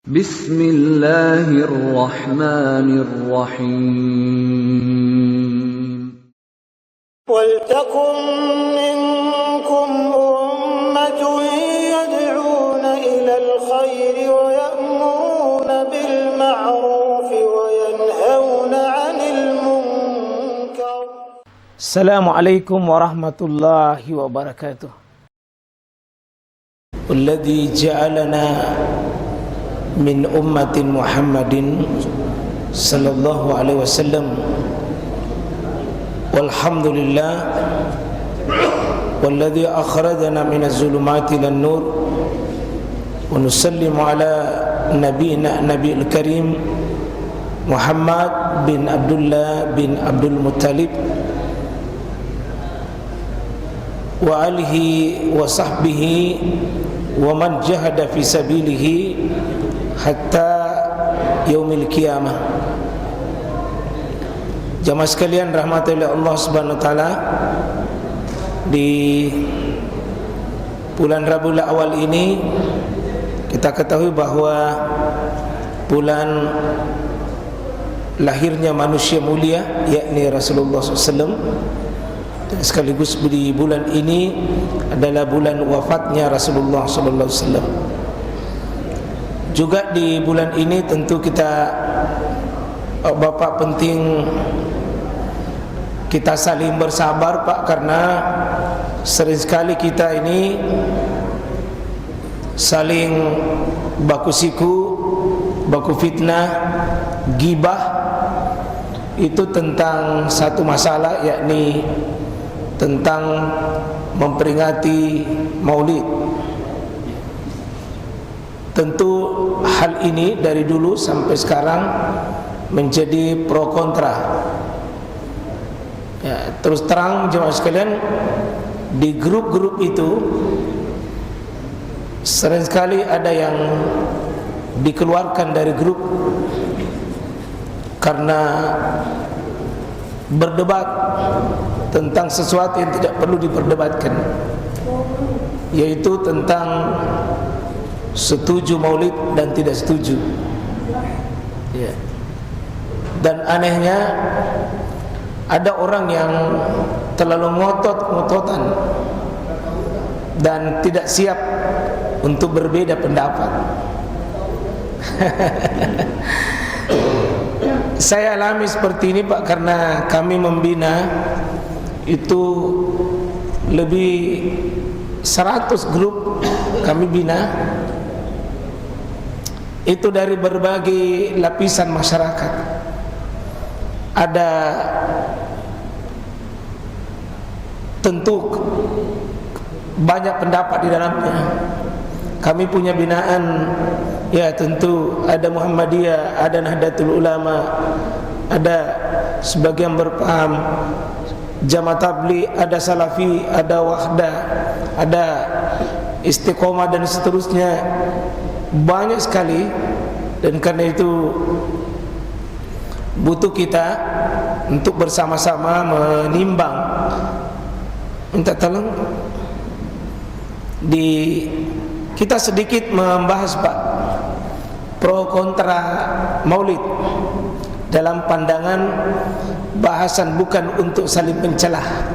Bismillahirrahmanirrahim. وَلْتَكُنْ مِنْكُمْ أُمَّةٌ يَدْعُونَ إِلَى الْخَيْرِ وَيَأْمُرُونَ بِالْمَعْرُوفِ وَيَنْهَوْنَ عَنِ الْمُنْكَرِ. Assalamualaikum warahmatullahi wabarakatuh. Alladzi ja'alana min ummatin Muhammadin sallallahu alaihi wasallam. Walhamdulillah walladzi akhrajana minaz zulumati ilan nur wa nusallimu ala nabiyil karim Muhammad bin Abdullah bin Abdul Muttalib wa alihi wa sahbihi wa man jahada fi sabilihi hatta yaumil qiyamah. Jamaah sekalian rahmati oleh Allah Subhanahu wa taala, di bulan Rabiul Awal ini kita ketahui bahwa bulan lahirnya manusia mulia, yakni Rasulullah SAW. Dan sekaligus di bulan ini adalah bulan wafatnya Rasulullah SAW. Juga di bulan ini tentu kita Bapak penting kita saling bersabar Pak, karena sering sekali kita ini saling baku siku, baku fitnah, gibah. Itu tentang satu masalah, yakni tentang memperingati Maulid. Tentu hal ini dari dulu sampai sekarang menjadi pro kontra. Ya, terus terang jemaah sekalian, di grup-grup itu sering sekali ada yang dikeluarkan dari grup karena berdebat tentang sesuatu yang tidak perlu diperdebatkan, yaitu tentang setuju Maulid dan tidak setuju. Ya. Dan anehnya ada orang yang terlalu ngotot-ngototan dan tidak siap untuk berbeda pendapat. Saya alami seperti ini Pak, karena kami membina itu lebih 100 grup kami bina, itu dari berbagai lapisan masyarakat. Ada tentu banyak pendapat di dalamnya. Kami punya binaan, ya tentu ada Muhammadiyah, ada Nahdlatul Ulama, ada sebagian berpaham Jamaah Tabligh, ada Salafi, ada Wahdah, ada Istiqomah dan seterusnya. Banyak sekali, dan karena itu butuh kita untuk bersama-sama menimbang. Minta tolong kita sedikit membahas Pak pro kontra Maulid dalam pandangan bahasan bukan untuk saling mencelah.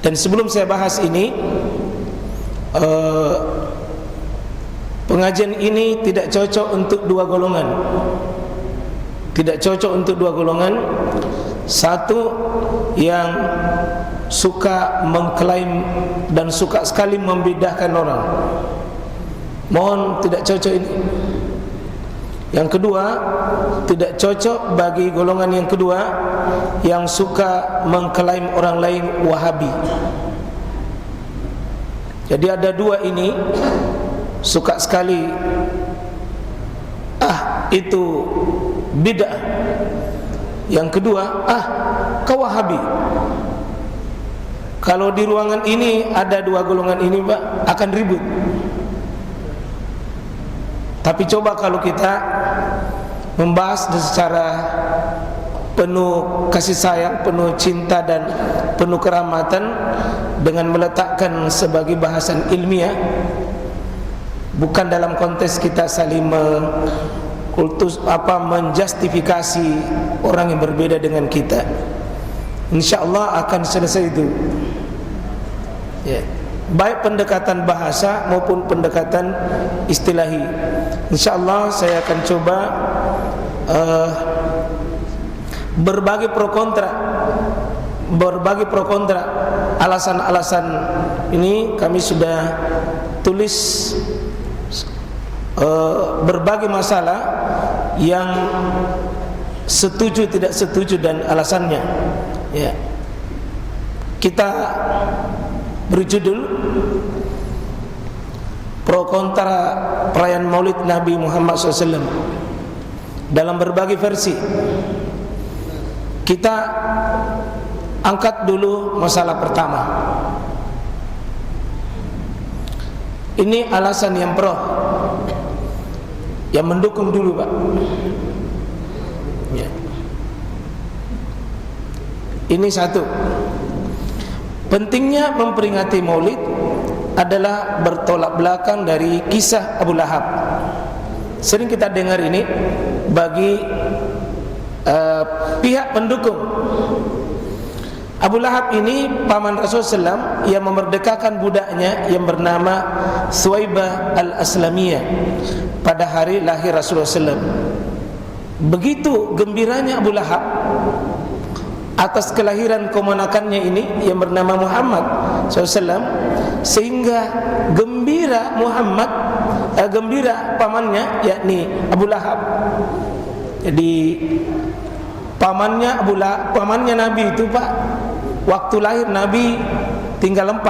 Dan sebelum saya bahas ini, pengajian ini tidak cocok untuk dua golongan. Tidak cocok untuk dua golongan. Satu yang suka mengklaim dan suka sekali membidahkan orang. Mohon tidak cocok ini. Yang kedua, tidak cocok bagi golongan yang kedua yang suka mengklaim orang lain Wahabi. Jadi ada dua ini, suka sekali itu bid'ah. Yang kedua, kau Wahabi. Kalau di ruangan ini ada dua golongan ini Pak, akan ribut. Tapi coba kalau kita membahas secara penuh kasih sayang, penuh cinta dan penuh kerahmatan, dengan meletakkan sebagai bahasan ilmiah, bukan dalam konteks kita saling menjustifikasi orang yang berbeda dengan kita. InsyaAllah akan selesai itu, ya. Baik pendekatan bahasa maupun pendekatan istilahi. InsyaAllah saya akan coba berbagi pro kontra alasan-alasan ini. Kami sudah tulis berbagai masalah yang setuju tidak setuju dan alasannya, ya. Kita beri judul pro kontra perayaan Maulid Nabi Muhammad SAW dalam berbagai versi. Kita angkat dulu masalah pertama. Ini alasan yang pro, yang mendukung dulu, Pak, ya. Ini satu, pentingnya memperingati Maulid adalah bertolak belakang dari kisah Abu Lahab. Sering kita dengar ini bagi pihak pendukung. Abu Lahab ini paman Rasulullah SAW yang memerdekakan budaknya yang bernama Suwaibah al-Aslamiyah pada hari lahir Rasulullah SAW. Begitu gembiranya Abu Lahab atas kelahiran kemenakannya ini yang bernama Muhammad SAW, sehingga gembira pamannya, yakni Abu Lahab. Jadi pamannya Nabi itu, Pak, waktu lahir Nabi tinggal 4.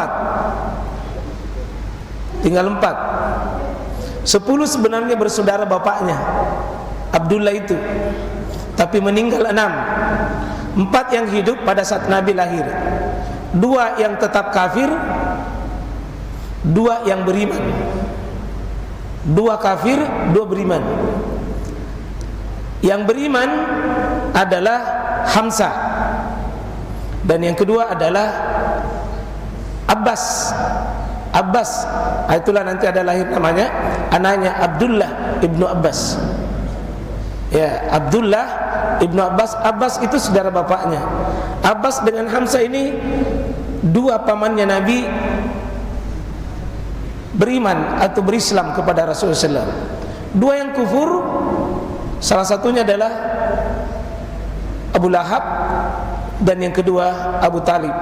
10 sebenarnya bersaudara bapaknya Abdullah itu, tapi meninggal 6. 4 yang hidup pada saat Nabi lahir, 2 yang tetap kafir, 2 yang beriman. 2 kafir, 2 beriman. Yang beriman adalah Hamzah, dan yang kedua adalah Abbas. Itulah nanti ada lahir namanya, anaknya Abdullah ibnu Abbas. Ya, Abdullah ibnu Abbas. Abbas itu saudara bapaknya. Abbas dengan Hamzah ini 2 pamannya Nabi beriman atau berislam kepada Rasulullah SAW. 2 yang kufur, salah satunya adalah Abu Lahab, dan yang kedua Abu Talib.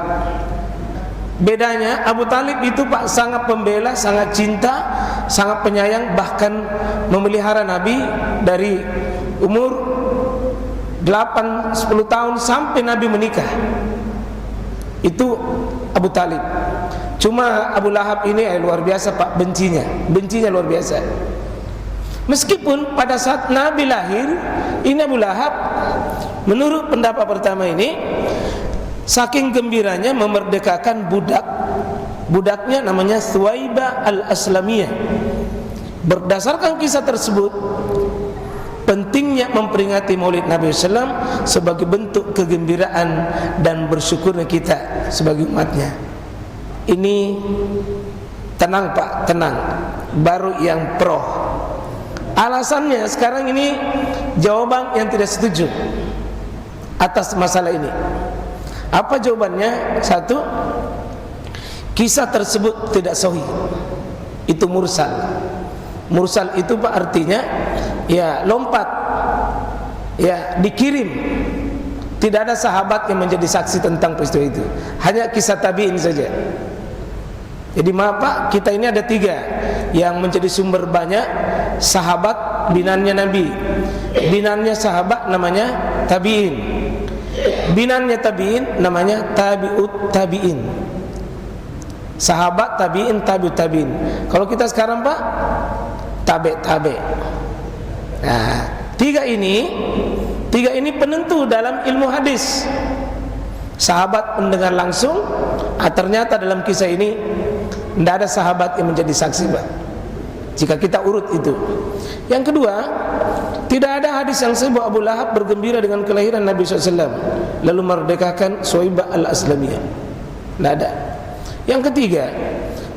Bedanya, Abu Talib itu, Pak, sangat pembela, sangat cinta, sangat penyayang, bahkan memelihara Nabi dari umur 8-10 tahun sampai Nabi menikah. Itu Abu Talib. Cuma Abu Lahab ini luar biasa, Pak, bencinya luar biasa. Meskipun pada saat Nabi lahir, ini Abu Lahab, menurut pendapat pertama ini, saking gembiranya memerdekakan budaknya namanya Suwaibah al-Aslamiyah. Berdasarkan kisah tersebut, pentingnya memperingati Maulid Nabi SAW sebagai bentuk kegembiraan dan bersyukurnya kita sebagai umatnya. Ini tenang, Pak, tenang. Baru yang pro. Alasannya sekarang ini jawaban yang tidak setuju atas masalah ini. Apa jawabannya? 1, kisah tersebut tidak sahih. Itu mursal. Mursal itu, Pak, artinya ya lompat, ya dikirim. Tidak ada sahabat yang menjadi saksi tentang peristiwa itu. Hanya kisah tabi'in saja. Jadi maaf, Pak, kita ini ada 3 yang menjadi sumber banyak sahabat binannya Nabi. Binannya sahabat namanya tabi'in. Binannya tabi'in namanya tabi'ut tabi'in. Sahabat tabi'in, tabi'ut tabi'in. Kalau kita sekarang, Pak, tabe'. Nah, 3 ini penentu dalam ilmu hadis. Sahabat mendengar langsung, ternyata dalam kisah ini tidak ada sahabat yang menjadi saksi, Pak, jika kita urut itu. Yang kedua, tidak ada hadis yang sebut Abu Lahab bergembira dengan kelahiran Nabi SAW lalu merdekakan Suwaibah al-Aslamiyah. Tidak ada. Yang ketiga,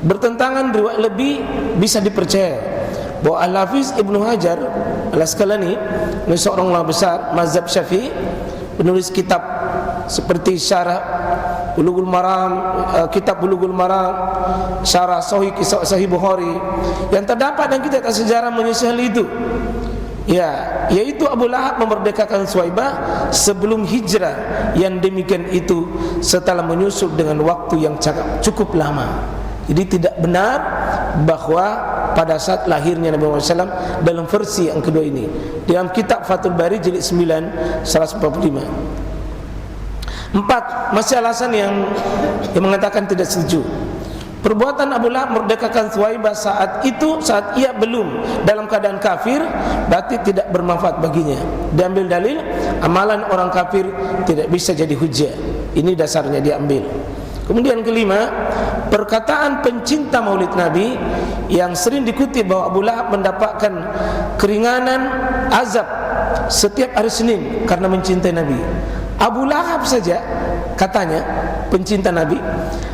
bertentangan riwayat lebih bisa dipercaya. bahwa Al-Hafiz Ibnu Hajar Al-Asqalani, seorang ulama besar mazhab Syafi'i, penulis kitab seperti syarah Bulughul Maram, kitab Bulughul Maram, syarah Sahih Bukhari, yang terdapat dalam kitab sejarah menyisih hal itu. Ya, yaitu Abu Lahab memerdekakan Suwaibah sebelum hijrah, yang demikian itu setelah menyusul dengan waktu yang cukup lama. Jadi tidak benar bahwa pada saat lahirnya Nabi Muhammad SAW dalam versi yang kedua ini. Dalam kitab Fathul Bari jilid 9 145. 4. Masih alasan yang mengatakan tidak setuju. Perbuatan Abu Lahab merdekakan Suwaibah saat ia belum dalam keadaan kafir, berarti tidak bermanfaat baginya. Diambil dalil, amalan orang kafir tidak bisa jadi hujjah. Ini dasarnya diambil. Kemudian kelima, perkataan pencinta maulid Nabi yang sering dikutip bahwa Abu Lahab mendapatkan keringanan azab setiap hari Senin karena mencintai Nabi. Abu Lahab saja, katanya pencinta Nabi,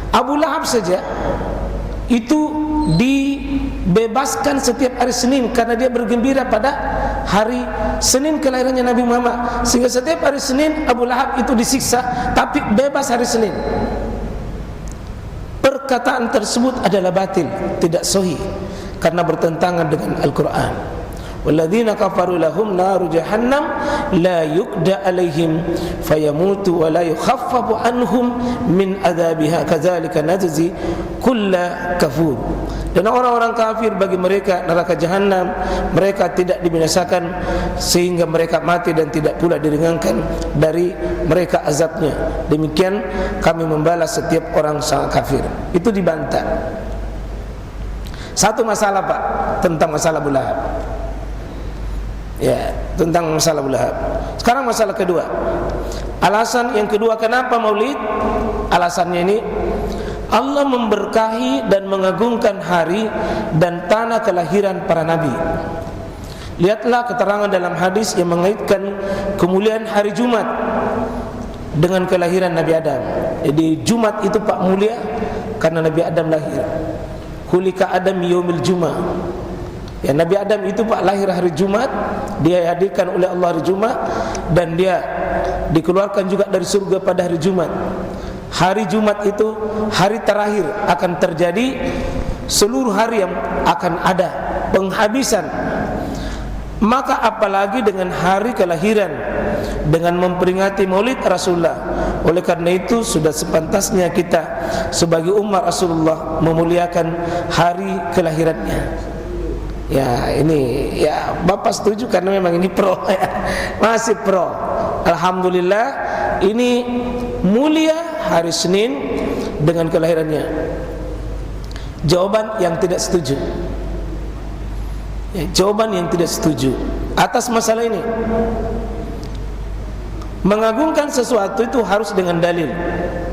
Abu Lahab saja itu dibebaskan setiap hari Senin karena dia bergembira pada hari Senin kelahirannya Nabi Muhammad. Sehingga setiap hari Senin Abu Lahab itu disiksa, tapi bebas hari Senin. Perkataan tersebut adalah batil, tidak sahih, karena bertentangan dengan Al-Quran. Walladzina kafaru lahum naru jahannam la yuqda alaihim fayamutu wa la yukhaffafu anhum min adzabiha kadzalika najzi kulla kafur. Dan orang-orang kafir bagi mereka neraka jahanam, mereka tidak dibinasakan sehingga mereka mati dan tidak pula diringankan dari mereka azabnya. Demikian kami membalas setiap orang sangat kafir. Itu dibantah. Satu masalah Pak, tentang masalah Abu Lahab. Ya, tentang masalah Abu Lahab. Sekarang masalah kedua. Alasan yang kedua kenapa maulid? Alasannya ini, Allah memberkahi dan mengagungkan hari dan tanah kelahiran para nabi. Lihatlah keterangan dalam hadis yang mengaitkan kemuliaan hari Jumat dengan kelahiran Nabi Adam. Jadi Jumat itu Pak mulia karena Nabi Adam lahir. Khuliqa Adam yaumil Jum'ah. Ya, Nabi Adam itu Pak lahir hari Jumat, dia hadirkan oleh Allah hari Jumat, dan dia dikeluarkan juga dari surga pada hari Jumat. Hari Jumat itu hari terakhir akan terjadi seluruh hari yang akan ada penghabisan. Maka apalagi dengan hari kelahiran, dengan memperingati maulid Rasulullah. Oleh karena itu sudah sepantasnya kita sebagai umat Rasulullah memuliakan hari kelahirannya. Ya, ini ya Bapak setuju karena memang ini pro ya. Masih pro. Alhamdulillah ini mulia hari Senin dengan kelahirannya. Jawaban yang tidak setuju. Ya, jawaban yang tidak setuju atas masalah ini. Mengagungkan sesuatu itu harus dengan dalil,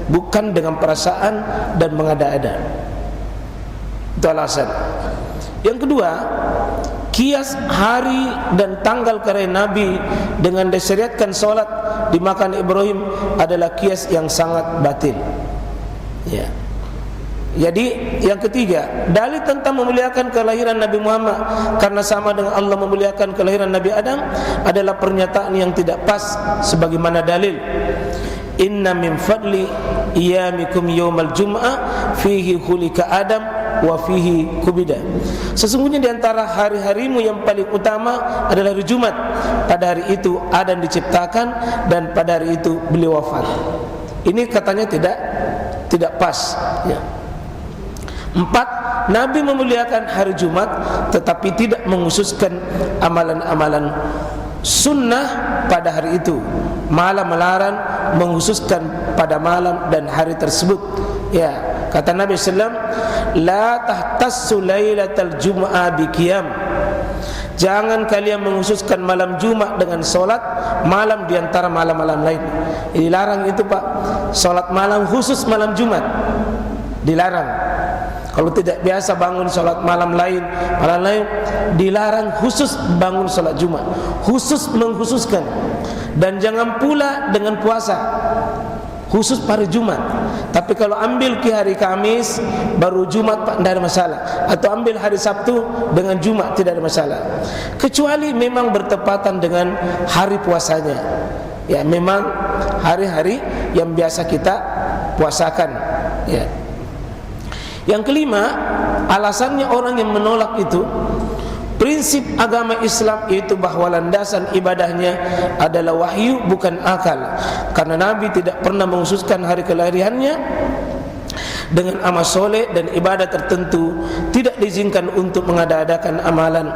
bukan dengan perasaan dan mengada-ada. Itu alasan. Yang kedua, kias hari dan tanggal kelahiran Nabi dengan disyariatkan solat di makam Ibrahim adalah kias yang sangat batil. Ya. Jadi yang ketiga, dalil tentang memuliakan kelahiran Nabi Muhammad karena sama dengan Allah memuliakan kelahiran Nabi Adam adalah pernyataan yang tidak pas sebagaimana dalil. Inna min fadli iyamikum yawmal jum'ah fihi khuliqa Adam wa fihi kubida. Sesungguhnya di antara hari-harimu yang paling utama adalah hari Jumat. Pada hari itu Adam diciptakan dan pada hari itu beliau wafat. Ini katanya tidak pas ya. 4. Nabi memuliakan hari Jumat tetapi tidak menghususkan amalan-amalan sunnah pada hari itu, malah melarang menghususkan pada malam dan hari tersebut. Ya, kata Nabi SAW, la tahtassu lailatal jum'ah biqiyam. Jangan kalian menghususkan malam Jumat dengan solat malam di antara malam-malam lain. Dilarang itu Pak, solat malam khusus malam Jumat dilarang. Kalau tidak biasa bangun solat malam lain dilarang khusus bangun solat Jumat, khusus mengkhususkan. Dan jangan pula dengan puasa khusus pada Jumat, Tapi kalau ambil ke hari Kamis baru Jumat Pak, tidak ada masalah. Atau ambil hari Sabtu dengan Jumat, tidak ada masalah. Kecuali memang bertepatan dengan hari puasanya. Ya, memang hari-hari yang biasa kita puasakan. Ya. Yang kelima, alasannya orang yang menolak itu, prinsip agama Islam yaitu bahwa landasan ibadahnya adalah wahyu bukan akal. Karena Nabi tidak pernah mengkhususkan hari kelahirannya dengan amal soleh dan ibadah tertentu, tidak diizinkan untuk mengada-adakan amalan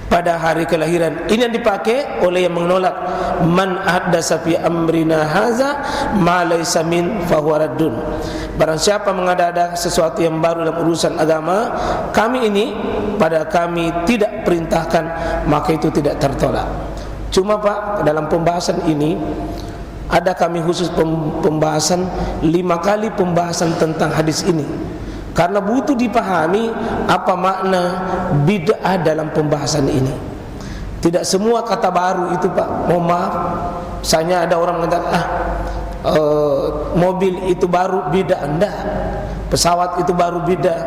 pada hari kelahiran. Ini yang dipakai oleh yang menolak, man ahdasa fi amrina haza ma laysa min fahuwa raddun. Barang siapa mengada-ada sesuatu yang baru dalam urusan agama kami ini, pada kami tidak perintahkan, maka itu tidak tertolak. Cuma Pak, dalam pembahasan ini ada kami khusus pembahasan 5 kali pembahasan tentang hadis ini, karena butuh dipahami apa makna bid'ah dalam pembahasan ini. Tidak semua kata baru itu Pak, mohon maaf. Misalnya ada orang mengatakan mobil itu baru bid'ah, enggak. Pesawat itu baru bid'ah.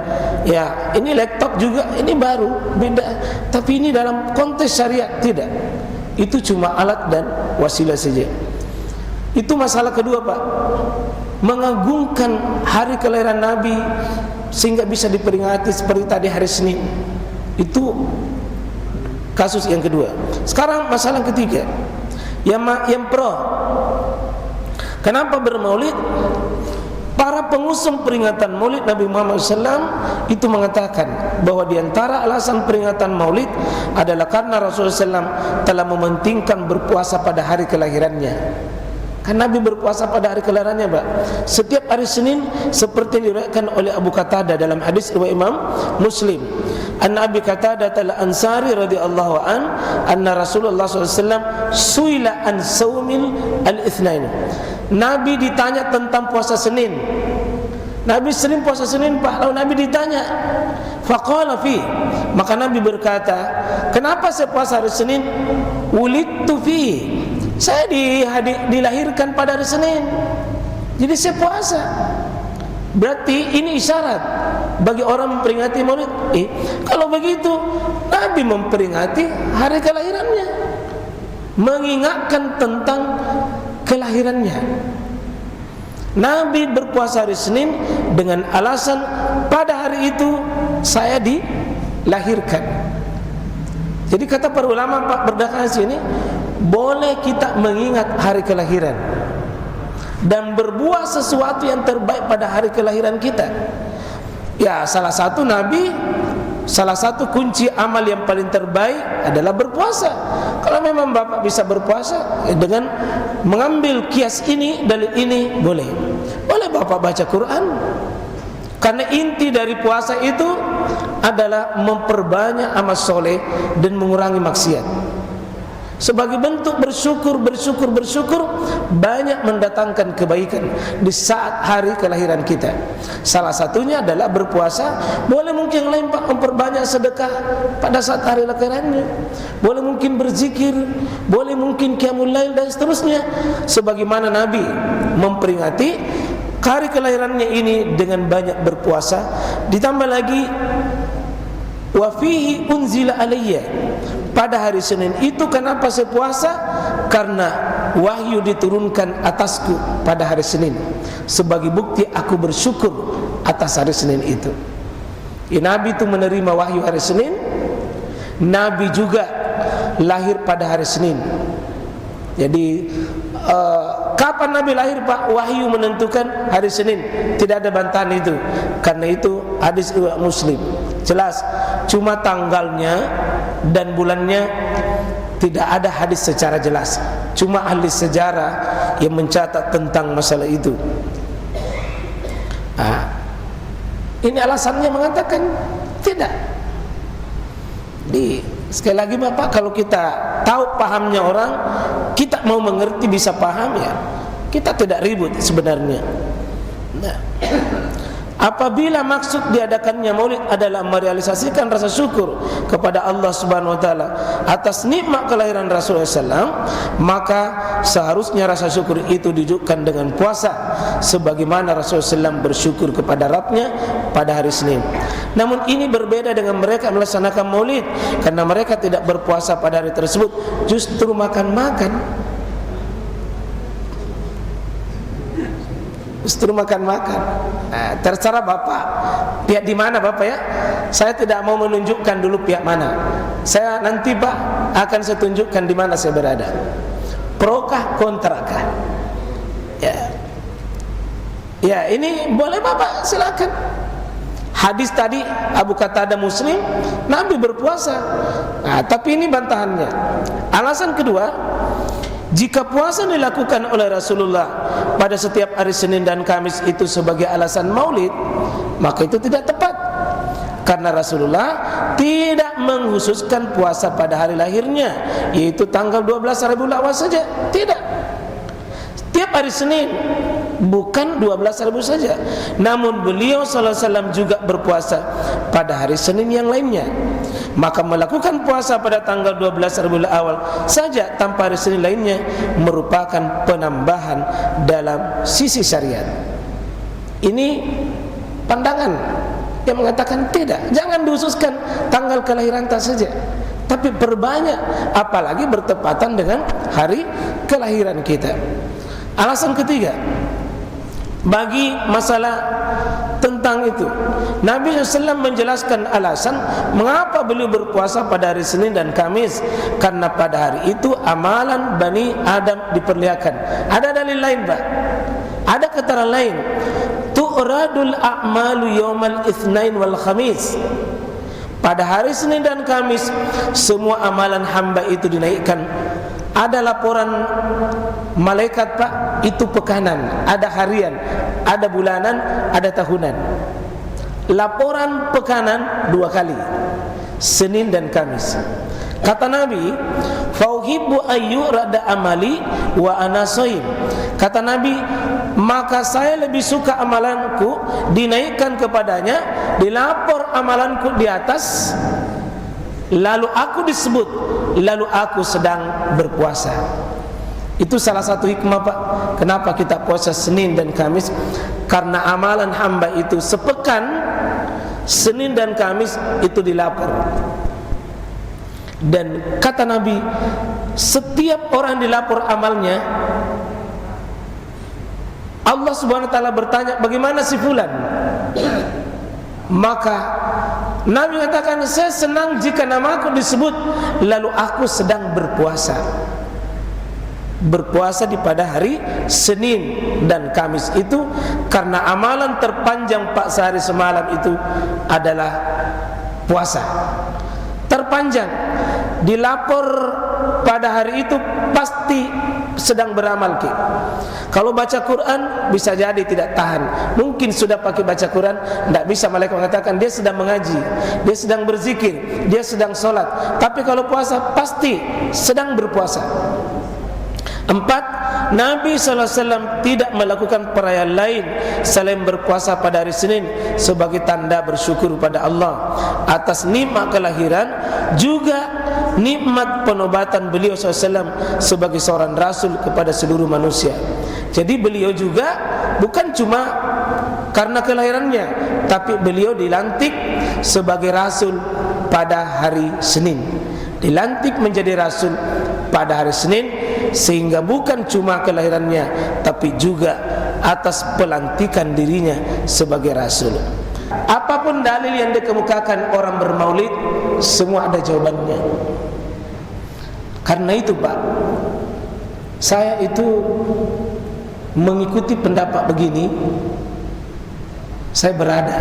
Ya, ini laptop juga ini baru bid'ah. Tapi ini dalam konteks syariat tidak. Itu cuma alat dan wasilah saja. Itu masalah kedua Pak, mengagungkan hari kelahiran Nabi sehingga bisa diperingati seperti tadi hari Senin. Itu kasus yang kedua. Sekarang masalah ketiga, yang pro. Kenapa bermaulid? Para pengusung peringatan maulid Nabi Muhammad SAW itu mengatakan bahwa diantara alasan peringatan maulid adalah karena Rasulullah SAW telah mementingkan berpuasa pada hari kelahirannya. Kan Nabi berpuasa pada hari kelahirannya Pak, setiap hari Senin, seperti yang diriwayatkan oleh Abu Qatadah dalam hadis riwayat Imam Muslim. An Abi Qatadah al-Ansari radhiyallahu an anna Rasulullah SAW suila an saumil al-itsnain. Nabi ditanya tentang puasa Senin. Nabi sering puasa Senin Pak, lalu Nabi ditanya, faqala fi, maka Nabi berkata, kenapa saya puasa hari Senin? Wulidtu fi, saya dilahirkan pada hari Senin, jadi saya puasa. Berarti ini isyarat bagi orang memperingati maulid. Kalau begitu Nabi memperingati hari kelahirannya, mengingatkan tentang kelahirannya. Nabi berpuasa hari Senin dengan alasan pada hari itu saya dilahirkan. Jadi kata para ulama Pak, berdasarkan sini boleh kita mengingat hari kelahiran dan berbuat sesuatu yang terbaik pada hari kelahiran kita. Ya, salah satu kunci amal yang paling terbaik adalah berpuasa. Kalau memang Bapak bisa berpuasa dengan mengambil kias ini, dalil ini, boleh Bapak baca Quran. Karena inti dari puasa itu adalah memperbanyak amal soleh dan mengurangi maksiat. Sebagai bentuk bersyukur, banyak mendatangkan kebaikan di saat hari kelahiran kita. Salah satunya adalah berpuasa. Boleh mungkin yang lain Pak, memperbanyak sedekah pada saat hari kelahirannya. Boleh mungkin berzikir, boleh mungkin qiyamul lail dan seterusnya. Sebagaimana Nabi memperingati hari kelahirannya ini dengan banyak berpuasa. Ditambah lagi wa fihi unzila alayya, pada hari Senin itu kenapa saya puasa? Karena wahyu diturunkan atasku pada hari Senin, sebagai bukti aku bersyukur atas hari Senin itu. Nabi itu menerima wahyu hari Senin. Nabi juga lahir pada hari Senin. Jadi kapan Nabi lahir Pak? Wahyu menentukan hari Senin, tidak ada bantahan itu. Karena itu hadis riwayat Muslim jelas, cuma tanggalnya dan bulannya tidak ada hadis secara jelas. Cuma ahli sejarah yang mencatat tentang masalah itu. Ini alasannya mengatakan tidak. Sekali lagi Bapak, kalau kita tahu pahamnya orang, kita mau mengerti, bisa paham, ya kita tidak ribut sebenarnya. Apabila maksud diadakannya maulid adalah merealisasikan rasa syukur kepada Allah Subhanahu wa taala atas nikmat kelahiran Rasulullah SAW, maka seharusnya rasa syukur itu dijukkan dengan puasa sebagaimana Rasulullah SAW bersyukur kepada Rabbnya pada hari Senin. Namun ini berbeda dengan mereka melaksanakan maulid, karena mereka tidak berpuasa pada hari tersebut, justru makan-makan. Justru makan-makan. Terserah Bapak, pihak di mana Bapak ya? Saya tidak mau menunjukkan dulu pihak mana. Saya nanti Pak akan saya tunjukkan di mana saya berada. Prokah kontrakah? Ya, ini boleh Bapak, silakan. Hadis tadi Abu Qatadah Muslim, Nabi berpuasa. Tapi ini bantahannya. Alasan kedua, jika puasa dilakukan oleh Rasulullah pada setiap hari Senin dan Kamis itu sebagai alasan maulid, maka itu tidak tepat, karena Rasulullah tidak mengkhususkan puasa pada hari lahirnya, yaitu tanggal 12 Rabiul Awal saja. Tidak, setiap hari Senin, bukan 12 Rabiul saja. Namun beliau SAW juga berpuasa pada hari Senin yang lainnya. Maka melakukan puasa pada tanggal 12 Rabiul Awal saja tanpa hari Senin lainnya merupakan penambahan dalam sisi syariat. Ini pandangan yang mengatakan tidak, jangan dikhususkan tanggal kelahiran saja, tapi perbanyak, apalagi bertepatan dengan hari kelahiran kita. Alasan ketiga, bagi masalah tentang itu, Nabi SAW menjelaskan alasan mengapa beliau berpuasa pada hari Senin dan Kamis, karena pada hari itu amalan Bani Adam diperlihatkan. Ada dalil lain Pak, ada keterangan lain, tu'radul a'malu yawmal itsnain wal khamis. Pada hari Senin dan Kamis semua amalan hamba itu dinaikkan. Ada laporan malaikat Pak, itu pekanan, ada harian, ada bulanan, ada tahunan. Laporan pekanan 2 kali, Senin dan Kamis. Kata Nabi, fauhibbu ayyurada amali wa ana shaim. Kata Nabi, maka saya lebih suka amalanku dinaikkan kepadanya, dilapor amalanku di atas, lalu aku disebut, lalu aku sedang berpuasa. Itu salah satu hikmah Pak, kenapa kita puasa Senin dan Kamis, karena amalan hamba itu sepekan Senin dan Kamis itu dilapor. Dan kata Nabi, setiap orang dilapor amalnya, Allah Subhanahu wa taala bertanya, bagaimana si fulan? Maka Nabi katakan, saya senang jika namaku disebut, lalu aku sedang berpuasa. Berpuasa di pada hari Senin dan Kamis itu karena amalan terpanjang Pak sehari semalam itu adalah puasa. Terpanjang, dilapor pada hari itu pasti sedang beramal Ki. Kalau baca Quran bisa jadi tidak tahan, mungkin sudah pakai baca Quran, tidak bisa malaikat mengatakan dia sedang mengaji, dia sedang berzikir, dia sedang sholat. Tapi kalau puasa pasti sedang berpuasa. 4. Nabi SAW tidak melakukan perayaan lain selain berpuasa pada hari Senin sebagai tanda bersyukur pada Allah atas nikmat kelahiran, juga nikmat penobatan beliau SAW sebagai seorang rasul kepada seluruh manusia. Jadi beliau juga bukan cuma karena kelahirannya, tapi beliau dilantik sebagai rasul pada hari Senin, dilantik menjadi rasul pada hari Senin, sehingga bukan cuma kelahirannya tapi juga atas pelantikan dirinya sebagai rasul. Apapun dalil yang dikemukakan orang bermaulid, semua ada jawabannya. Karena itu Pak, saya itu mengikuti pendapat begini, saya berada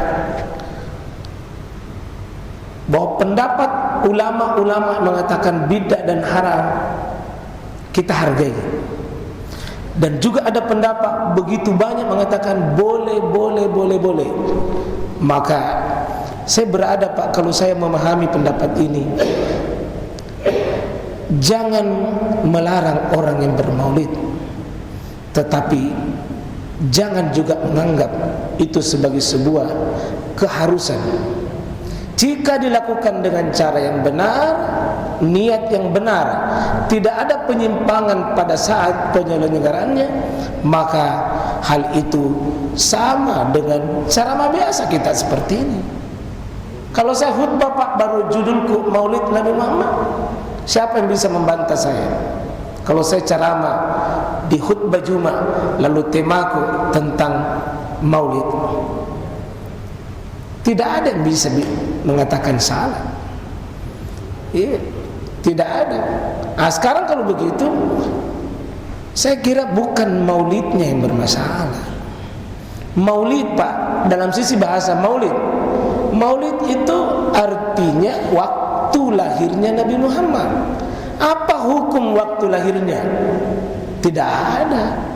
bahwa pendapat ulama-ulama mengatakan bid'ah dan haram kita hargai, dan juga ada pendapat begitu banyak mengatakan boleh. Maka saya berada Pak, kalau saya memahami pendapat ini, jangan melarang orang yang bermaulid, tetapi jangan juga menganggap itu sebagai sebuah keharusan. Jika dilakukan dengan cara yang benar, niat yang benar, tidak ada penyimpangan pada saat penyelenggaraannya, maka hal itu sama dengan ceramah biasa kita seperti ini. Kalau saya khutbah Pak, baru judulku Maulid Nabi Muhammad, siapa yang bisa membantah saya? Kalau saya ceramah di khutbah Jumat, lalu temaku tentang Maulid, tidak ada yang bisa mengatakan salah. Iya, tidak ada. Nah, sekarang kalau begitu, saya kira bukan maulidnya yang bermasalah. Maulid Pak, dalam sisi bahasa maulid, maulid itu artinya waktu lahirnya Nabi Muhammad. Apa hukum waktu lahirnya? Tidak ada.